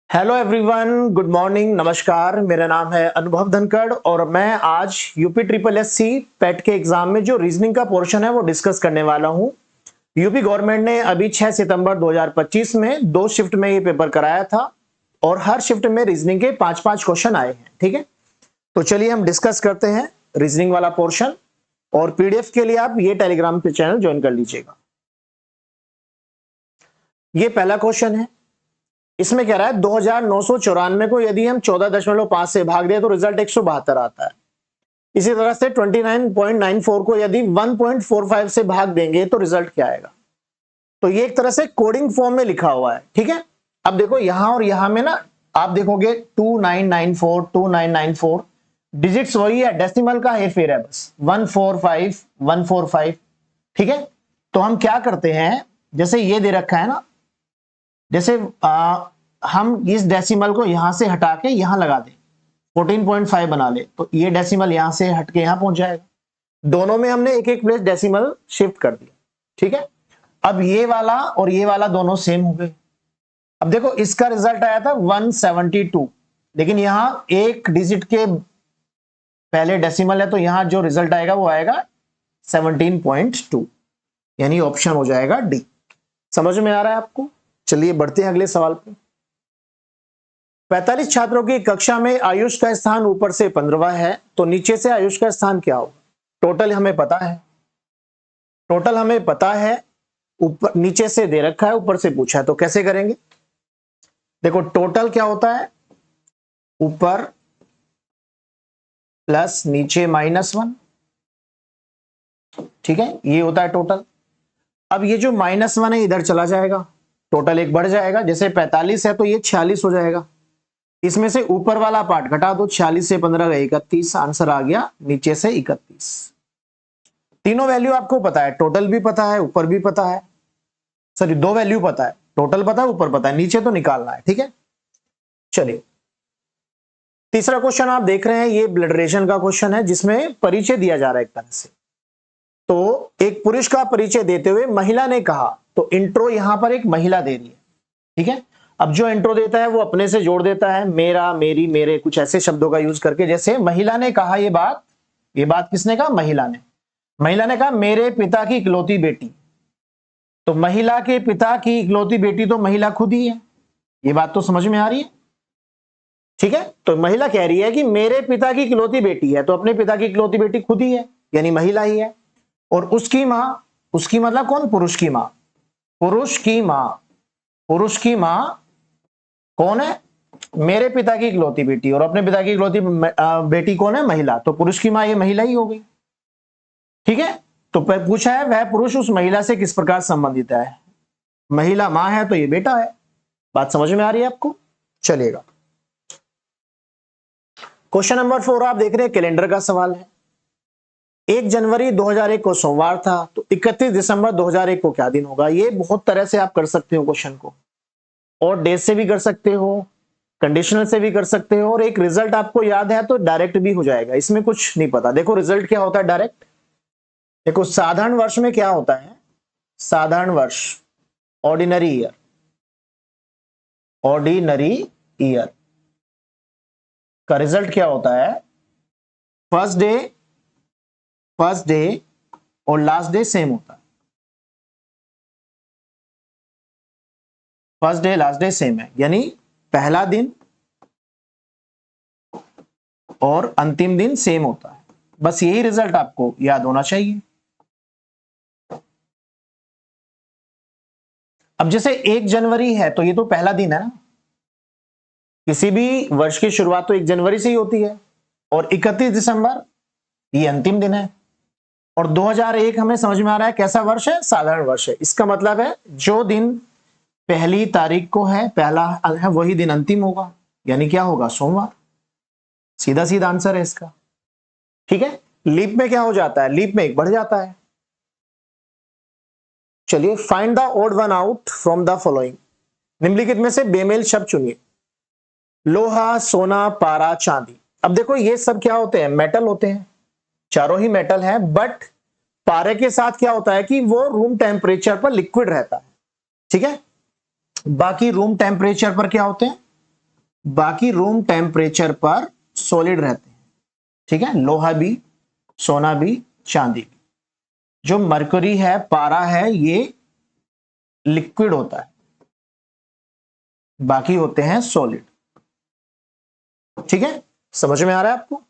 Hello everyone, good morning, नमस्कार। मेरा नाम है अनुभव धनखड़ और मैं आज यूपी ट्रिपल एससी पेट के एग्जाम में जो रीजनिंग का पोर्शन है वो डिस्कस करने वाला हूं। यूपी गवर्नमेंट ने अभी 6 सितंबर 2025 में 2 शिफ्ट में ये पेपर कराया था और हर शिफ्ट में रीजनिंग के 5-5 क्वेश्चन आए हैं। ठीक है, तो चलिए हम डिस्कस करते हैं रीजनिंग वाला पोर्शन। और पीडीएफ के लिए आप ये टेलीग्राम पे चैनल ज्वाइन कर लीजिएगा। ये पहला क्वेश्चन है। इसमें कह रहा है 2994 को यदि हम 14.5 से भाग दें तो रिजल्ट 172 आता है। इसी तरह से 29.94 को यदि 1.45 से भाग देंगे तो रिजल्ट क्या आएगा। तो ये एक तरह से कोडिंग फॉर्म में लिखा हुआ है। ठीक है, अब देखो यहां और यहां में ना आप देखोगे 2994 डिजिट्स वही है, डेसिमल का हेरफेर है बस 145। ठीक है, तो हम क्या करते हैं, जैसे ये दे रखा है ना, जैसे हम इस डेसिमल को यहां से हटा के यहां लगा दें 14.5 बना ले तो ये डेसिमल यहां से हट के यहां पहुंच जाएगा। दोनों में हमने एक एक प्लेस डेसिमल शिफ्ट कर दिया। ठीक है, अब ये वाला और ये वाला दोनों सेम हो गए। अब देखो इसका रिजल्ट आया था 172, लेकिन यहां एक डिजिट के पहले डेसिमल है तो यहां जो रिजल्ट आएगा वो आएगा 17.2, यानी ऑप्शन हो जाएगा डी। समझ में आ रहा है आपको? चलिए बढ़ते हैं अगले सवाल पे। 45 छात्रों की कक्षा में आयुष का स्थान ऊपर से 15वां है, तो नीचे से आयुष का स्थान क्या होगा। टोटल हमें पता है, ऊपर नीचे से दे रखा है, ऊपर से पूछा है, तो कैसे करेंगे। देखो टोटल क्या होता है, ऊपर प्लस नीचे -1। ठीक है, ये होता है टोटल। अब ये जो -1 है इधर चला जाएगा, टोटल एक बढ़ जाएगा। जैसे 45 है तो ये 46 हो जाएगा। इसमें से ऊपर वाला पार्ट घटा दो, 46 से 15 गए 31, आंसर आ गया नीचे से 31। तीनों वैल्यू आपको पता है, टोटल भी पता है, ऊपर भी पता है। सॉरी, 2 वैल्यू पता है, टोटल पता है, ऊपर पता है, नीचे तो निकालना है। ठीक है, चलिए तीसरा क्वेश्चन आप देख रहे हैं, ये ब्लड रिलेशन का क्वेश्चन है जिसमें परिचय दिया जा रहा है एक तरह से। तो एक पुरुष का परिचय देते हुए महिला ने कहा, तो इंट्रो यहां पर एक महिला दे रही है। ठीक है, अब जो इंट्रो देता है वो अपने से जोड़ देता है, मेरा, मेरी, मेरे, कुछ ऐसे शब्दों का यूज करके। जैसे महिला ने कहा ये बात किसने कहा, महिला ने कहा मेरे पिता की इकलौती बेटी। तो महिला के पिता की इकलौती बेटी तो महिला खुद ही है। ये बात तो समझ में आ रही है। ठीक है, तो महिला कह रही है कि मेरे पिता की इकलौती बेटी है, तो अपने पिता की इकलौती बेटी खुद ही है, यानी महिला ही है। और उसकी मतलब कौन, पुरुष की मां कौन है, मेरे पिता की इकलौती बेटी, और अपने पिता की इकलौती बेटी कौन है, महिला। तो पुरुष की मां ये महिला ही हो गई। ठीक है, तो पूछा है वह पुरुष उस महिला से किस प्रकार संबंधित है। महिला मां है तो ये बेटा है। बात समझ में आ रही है आपको? चलिएगा, क्वेश्चन नंबर 4 आप देख रहे हैं, कैलेंडर का सवाल है। 1 जनवरी 2001 को सोमवार था, तो 31 दिसंबर 2001 को क्या दिन होगा। ये बहुत तरह से आप कर सकते हो क्वेश्चन को, और डेज से भी कर सकते हो, कंडीशनल से भी कर सकते हो, और एक रिजल्ट आपको याद है तो डायरेक्ट भी हो जाएगा। इसमें कुछ नहीं पता। देखो रिजल्ट क्या होता है डायरेक्ट। देखो साधारण वर्ष में क्या होता है, साधारण वर्ष, ऑर्डिनरी ईयर का रिजल्ट क्या होता है, फर्स्ट डे और लास्ट डे सेम होता है। First day last day same है, यानी पहला दिन और अंतिम दिन सेम होता है। बस यही रिजल्ट आपको याद होना चाहिए। अब जैसे 1 जनवरी है तो ये तो पहला दिन है ना, किसी भी वर्ष की शुरुआत तो 1 जनवरी से ही होती है, और 31 दिसंबर ये अंतिम दिन है। और 2001 हमें समझ में आ रहा है कैसा वर्ष है, साधारण वर्ष है। इसका मतलब है जो दिन पहली तारीख को है, पहला है, वही दिन अंतिम होगा, यानी क्या होगा, सोमवार। सीधा सीधा आंसर है इसका। ठीक है, लीप में क्या हो जाता है, लीप में एक बढ़ जाता है। चलिए, find the odd one out from the following. निम्नलिखित में से बेमेल शब्द चुनिए। लोहा, सोना, पारा, चांदी। अब देखो ये सब क्या होते हैं, मेटल होते हैं, चारों ही मेटल है। बट पारे के साथ क्या होता है कि वो रूम टेम्परेचर पर लिक्विड रहता है। ठीक है, बाकी रूम टेम्परेचर पर क्या होते हैं, बाकी रूम टेम्परेचर पर सॉलिड रहते हैं, ठीक है। लोहा भी, सोना भी, चांदी भी। जो मरकरी है, पारा है, ये लिक्विड होता है, बाकी होते हैं सॉलिड, ठीक है। समझ में आ रहा है आपको?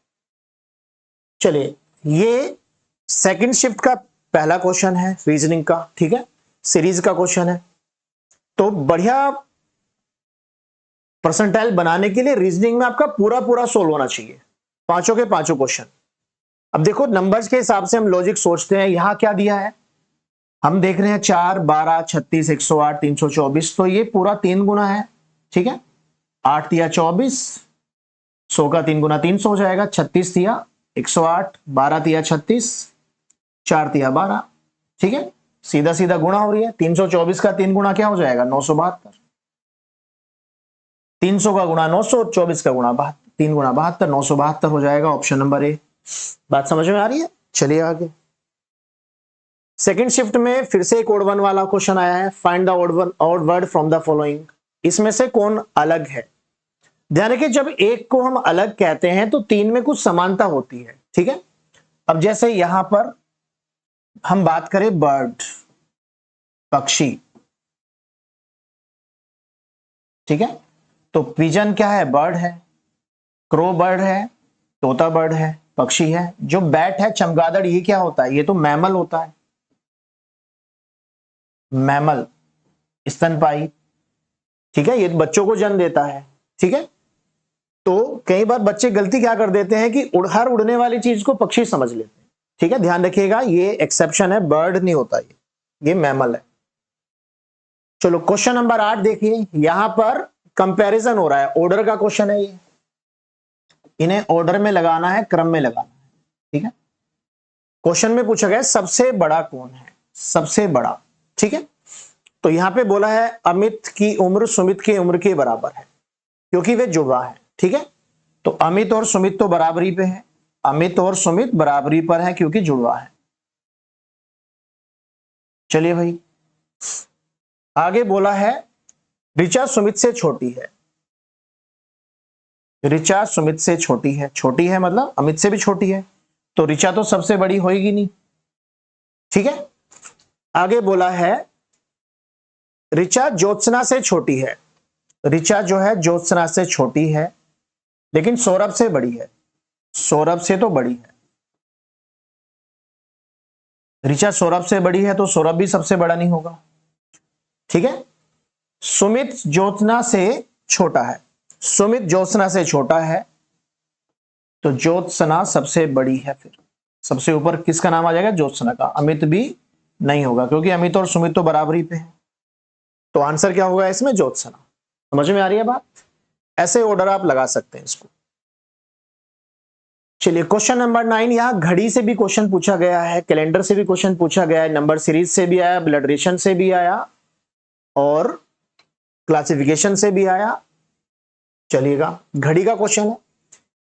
चलिए, ये सेकंड शिफ्ट का पहला क्वेश्चन है रीजनिंग का, ठीक है, सीरीज का क्वेश्चन है। तो बढ़िया परसेंटाइल बनाने के लिए रीजनिंग में आपका पूरा पूरा सोल्व होना चाहिए, पांचों के पांचों क्वेश्चन। अब देखो, नंबर्स के हिसाब से हम लॉजिक सोचते हैं। यहां क्या दिया है, हम देख रहे हैं 4, 12, 36, 108, 324, तो ये पूरा 3 गुना है, ठीक है। 8 दिया 24, 100 का 3 गुना 300 हो जाएगा। 36 दिया 108, 12 दिया 36, 4 दिया 12, ठीक है। सीधा सीधा गुणा हो रही है। 324 का 3 गुना क्या हो जाएगा, 972। 300 का गुणा 900, 24 का गुणा 3 गुणा 72, 972 हो जाएगा। Option number A. बात समझ में आ रही है? चलिए आगे। सेकंड शिफ्ट में फिर से एक ओड वन वाला क्वेश्चन आया है। Find the odd word from the following. इसमें से कौन अलग है? ध्यान रखिए, जब एक को हम अलग कहते हैं तो 3 में कुछ समानता होती है, ठीक है। अब जैसे यहां पर हम बात करें बर्ड, पक्षी, ठीक है। तो पिजन क्या है, बर्ड है। क्रो बर्ड है, तोता बर्ड है, पक्षी है। जो बैट है, चमगादड़, ये क्या होता है, ये तो मैमल होता है, मैमल, स्तनपाई, ठीक है। ये बच्चों को जन्म देता है, ठीक है। तो कई बार बच्चे गलती क्या कर देते हैं कि हर उड़ने वाली चीज को पक्षी समझ लेते हैं, ठीक है। ध्यान रखिएगा, ये एक्सेप्शन है, बर्ड नहीं होता, ये मैमल है। चलो क्वेश्चन नंबर 8 देखिए। यहां पर कंपैरिजन हो रहा है, ऑर्डर का क्वेश्चन है ये। इन्हें ऑर्डर में लगाना है, क्रम में लगाना है, ठीक है। क्वेश्चन में पूछा गया सबसे बड़ा कौन है, सबसे बड़ा, ठीक है। तो यहां पे बोला है अमित की उम्र सुमित की उम्र के बराबर है, क्योंकि वे जुड़वा है, ठीक है। तो अमित और सुमित तो बराबरी पे है, अमित और सुमित बराबरी पर है क्योंकि जुड़वा है। चलिए भाई, आगे बोला है ऋचा सुमित से छोटी है। ऋचा सुमित से छोटी है, छोटी है मतलब अमित से भी छोटी है, तो ऋचा तो सबसे बड़ी होएगी नहीं, ठीक है। आगे बोला है ऋचा ज्योत्सना से छोटी है। ऋचा जो है ज्योत्सना से छोटी है, लेकिन सौरभ से बड़ी है, सौरभ से तो बड़ी है। ऋचा सौरभ से बड़ी है तो सौरभ भी सबसे बड़ा नहीं होगा, ठीक है। सुमित ज्योत्सना से छोटा है, सुमित ज्योत्सना से छोटा है, तो ज्योत्सना सबसे बड़ी है। फिर सबसे ऊपर किसका नाम आ जाएगा, ज्योत्सना का। अमित भी नहीं होगा, क्योंकि अमित और सुमित तो बराबरी पे है। तो आंसर क्या होगा इसमें, ज्योत्सना। समझ में आ रही है बात? ऐसे ऑर्डर आप लगा सकते हैं इसको। चलिए क्वेश्चन नंबर 9। यहां घड़ी से भी क्वेश्चन पूछा गया है, कैलेंडर से भी क्वेश्चन पूछा गया है, नंबर सीरीज से भी आया, ब्लड रेशन से भी आया और क्लासिफिकेशन से भी आया। चलिएगा, घड़ी का क्वेश्चन है।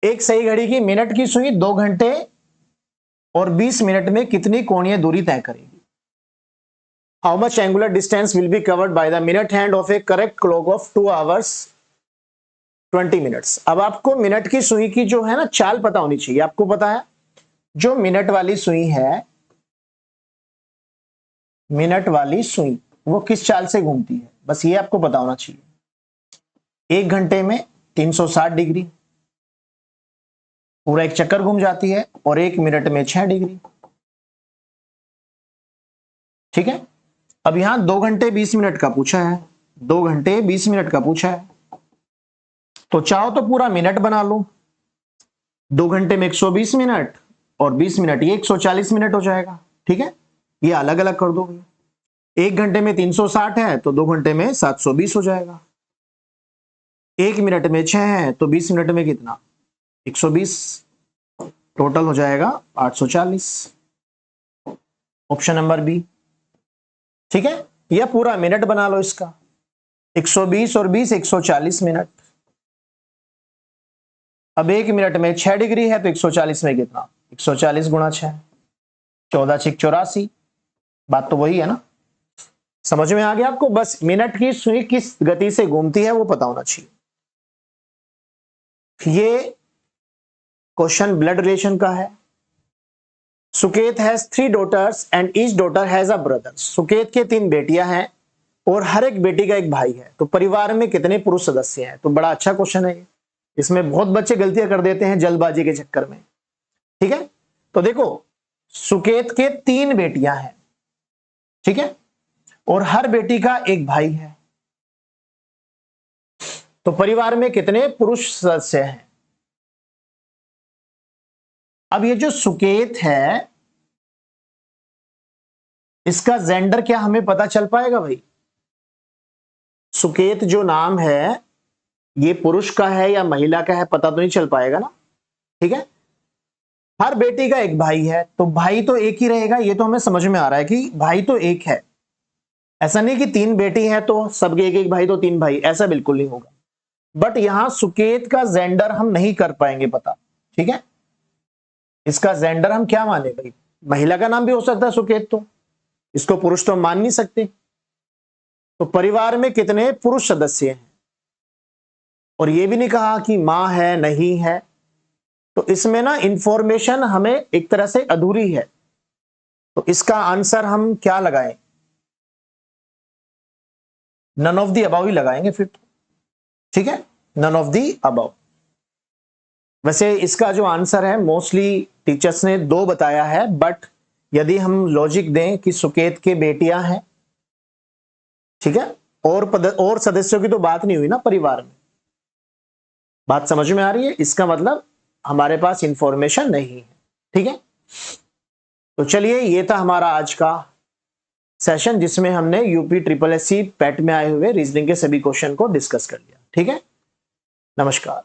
एक सही घड़ी की मिनट की सुई 2 घंटे और 20 मिनट में कितनी कोणीय दूरी तय करेगी? How much angular distance will be covered by the minute hand of A correct clock of 2 hours 20 minutes। अब आपको मिनट की सुई की जो है ना चाल पता होनी चाहिए। आपको पता है जो मिनट वाली सुई है, मिनट वाली सुई वो किस चाल से घूमती है, बस ये आपको पता होना चाहिए। 1 घंटे में 360 डिग्री, पूरा एक चक्कर घूम जाती है, और 1 मिनट में 6 डिग्री, ठीक है। अब यहां 2 घंटे 20 मिनट का पूछा है, 2 घंटे 20 मिनट का पूछा है, तो चाहो तो पूरा मिनट बना लो। 2 घंटे में 120 मिनट और 20 मिनट, ये 140 मिनट हो जाएगा, ठीक है। ये अलग अलग कर दो। 1 घंटे में 360 है तो 2 घंटे में 720 हो जाएगा। 1 मिनट में 6 है तो 20 मिनट में कितना, 120, टोटल हो जाएगा 840। ऑप्शन नंबर बी, ठीक है। यह पूरा मिनट बना लो इसका, 120 और 20 140 मिनट। अब 1 मिनट में 6 डिग्री है तो 140 में कितना, 140 गुणा 6, 14 6 84। बात तो वही है ना, समझ में आ गया आपको? बस मिनट की सुई किस गति से घूमती है वो पता होना चाहिए। ये क्वेश्चन ब्लड रिलेशन का है। Suket has 3 daughters and each daughter has a brother. Suket के 3 बेटियां हैं और हर एक बेटी का एक भाई है, तो परिवार में कितने पुरुष सदस्य हैं? तो बड़ा अच्छा क्वेश्चन है ये। इसमें बहुत बच्चे गलतियां कर देते हैं जल्दबाजी के चक्कर में। ठीक है, तो देखो सुकेत के 3 बेटियां हैं, ठीक है, और हर बेटी का एक भाई है, तो परिवार में कितने पुरुष सदस्य हैं? अब ये जो सुकेत है इसका जेंडर क्या हमें पता चल पाएगा भाई? सुकेत जो नाम है ये पुरुष का है या महिला का है पता तो नहीं चल पाएगा ना। ठीक है, हर बेटी का एक भाई है, तो भाई तो एक ही रहेगा, ये तो हमें समझ में आ रहा है कि भाई तो एक है। ऐसा नहीं कि 3 बेटी है तो सबके एक एक भाई तो 3 भाई, ऐसा बिल्कुल नहीं होगा। बट यहां सुकेत का जेंडर हम नहीं कर पाएंगे पता। ठीक है, इसका जेंडर हम क्या माने भाई? महिला का नाम भी हो सकता है सुकेत, तो इसको पुरुष तो हम मान नहीं सकते। तो परिवार में कितने पुरुष सदस्य हैं? और ये भी नहीं कहा कि मां है नहीं है, तो इसमें ना इंफॉर्मेशन हमें एक तरह से अधूरी है। तो इसका आंसर हम क्या लगाएं? नन ऑफ द अबव ही लगाएंगे फिर तो। ठीक है, नन ऑफ द अबव। वैसे इसका जो आंसर है मोस्टली टीचर्स ने 2 बताया है, बट यदि हम लॉजिक दें कि सुकेत के बेटियां हैं, ठीक है, और सदस्यों की तो बात नहीं हुई ना परिवार में। बात समझ में आ रही है? इसका मतलब हमारे पास इंफॉर्मेशन नहीं है। ठीक है, तो चलिए ये था हमारा आज का सेशन जिसमें हमने यूपी ट्रिपल एससी पेट में आए हुए रीजनिंग के सभी क्वेश्चन को डिस्कस कर लिया। ठीक है, नमस्कार।